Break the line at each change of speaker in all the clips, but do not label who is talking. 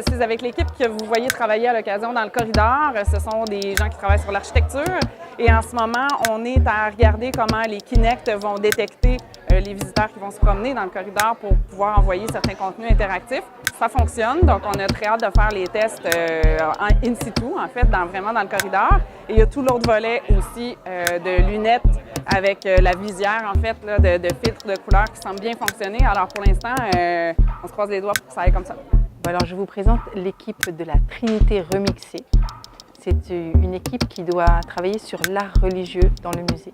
suis avec l'équipe que vous voyez travailler à l'occasion dans le corridor. Ce sont des gens qui travaillent sur l'architecture. Et en ce moment, on est à regarder comment les Kinect vont détecter les visiteurs qui vont se promener dans le corridor pour pouvoir envoyer certains contenus interactifs. Ça fonctionne, donc on a très hâte de faire les tests in situ, en fait, vraiment dans le corridor. Et il y a tout l'autre volet aussi de lunettes avec la visière, en fait, là, de filtres de couleurs qui semblent bien fonctionner. Alors pour l'instant, on se croise les doigts pour que ça aille comme ça.
Alors je vous présente l'équipe de la Trinité Remixée. C'est une équipe qui doit travailler sur l'art religieux dans le musée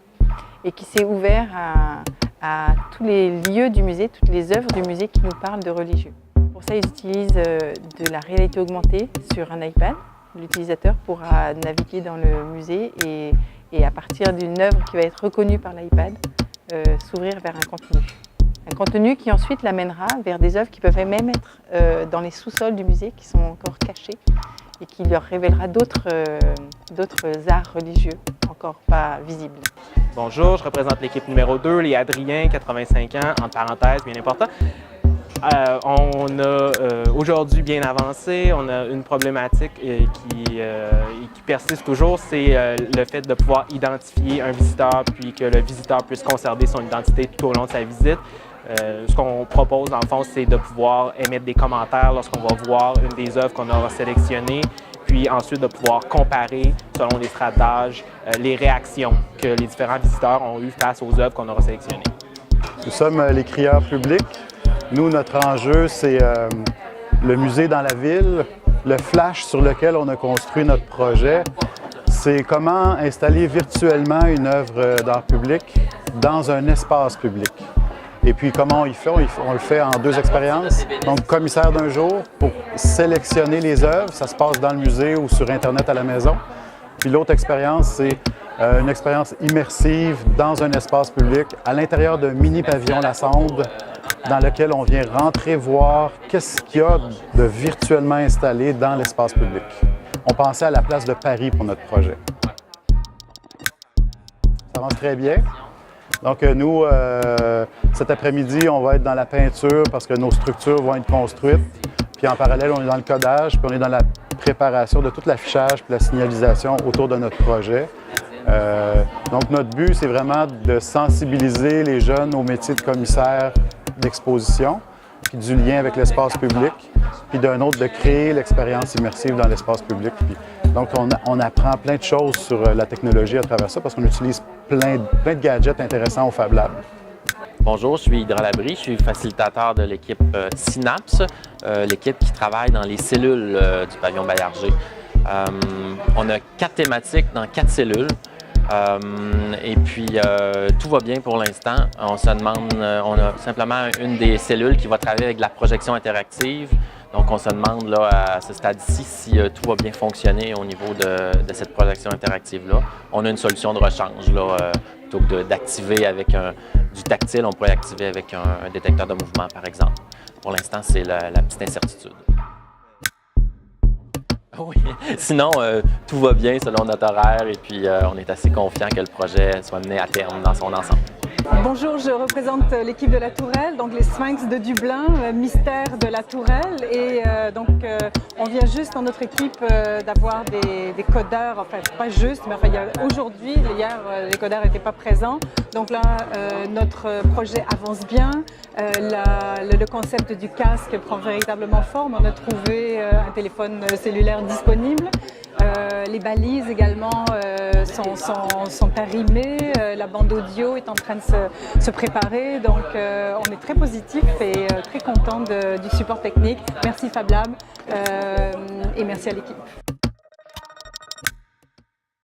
et qui s'est ouvert à tous les lieux du musée, toutes les œuvres du musée qui nous parlent de religieux. Pour ça, ils utilisent de la réalité augmentée sur un iPad. L'utilisateur pourra naviguer dans le musée et à partir d'une œuvre qui va être reconnue par l'iPad, s'ouvrir vers un contenu. Un contenu qui ensuite l'amènera vers des œuvres qui peuvent même être dans les sous-sols du musée, qui sont encore cachées et qui leur révélera d'autres arts religieux encore pas visibles.
Bonjour, je représente l'équipe numéro 2, les Adriens, 85 ans, entre parenthèses, bien important. On a aujourd'hui bien avancé, on a une problématique qui persiste toujours, c'est le fait de pouvoir identifier un visiteur puis que le visiteur puisse conserver son identité tout au long de sa visite. Ce qu'on propose, dans le fond, c'est de pouvoir émettre des commentaires lorsqu'on va voir une des œuvres qu'on aura sélectionnées, puis ensuite de pouvoir comparer, selon les strates d'âge, les réactions que les différents visiteurs ont eues face aux œuvres qu'on aura sélectionnées.
Nous sommes les crieurs publics. Nous, notre enjeu, c'est le musée dans la ville. Le flash sur lequel on a construit notre projet, c'est comment installer virtuellement une œuvre d'art public dans un espace public. Et puis, comment on y fait? On le fait en 2 expériences. Donc, commissaire d'un jour pour sélectionner les œuvres. Ça se passe dans le musée ou sur Internet à la maison. Puis l'autre expérience, c'est une expérience immersive dans un espace public à l'intérieur d'un mini-pavillon La Sonde dans lequel on vient rentrer voir qu'est-ce qu'il y a de virtuellement installé dans l'espace public. On pensait à la place de Paris pour notre projet. Ça avance très bien. Donc nous, cet après-midi, on va être dans la peinture parce que nos structures vont être construites. Puis en parallèle, on est dans le codage, puis on est dans la préparation de tout l'affichage et la signalisation autour de notre projet. Donc notre but, c'est vraiment de sensibiliser les jeunes au métier de commissaire d'exposition, puis du lien avec l'espace public, puis d'un autre, de créer l'expérience immersive dans l'espace public. Puis, donc on apprend plein de choses sur la technologie à travers ça parce qu'on utilise plein de gadgets intéressants au Fab Lab.
Bonjour, je suis Hydra Labrie, je suis facilitateur de l'équipe Synapse, l'équipe qui travaille dans les cellules du pavillon Baillarger. On a 4 thématiques dans 4 cellules. Et puis, tout va bien pour l'instant. On se demande, on a simplement une des cellules qui va travailler avec de la projection interactive. Donc, on se demande là, à ce stade-ci si tout va bien fonctionner au niveau de cette projection interactive-là. On a une solution de rechange. Là, plutôt que d'activer avec du tactile, on pourrait activer avec un détecteur de mouvement, par exemple. Pour l'instant, c'est la petite incertitude. Oui, sinon, tout va bien selon notre horaire et puis on est assez confiant que le projet soit mené à terme dans son ensemble.
Bonjour, je représente l'équipe de la Tourelle, donc les Sphinx de Dublin, mystère de la Tourelle. Et on vient juste dans notre équipe d'avoir des codeurs, enfin pas juste, mais enfin, aujourd'hui, hier, les codeurs n'étaient pas présents. Donc là, notre projet avance bien. Le concept du casque prend véritablement forme. On a trouvé un téléphone cellulaire disponible. Les balises également sont arrimées, la bande audio est en train de se préparer, donc on est très positif et très content du support technique. Merci Fab Lab et merci à l'équipe.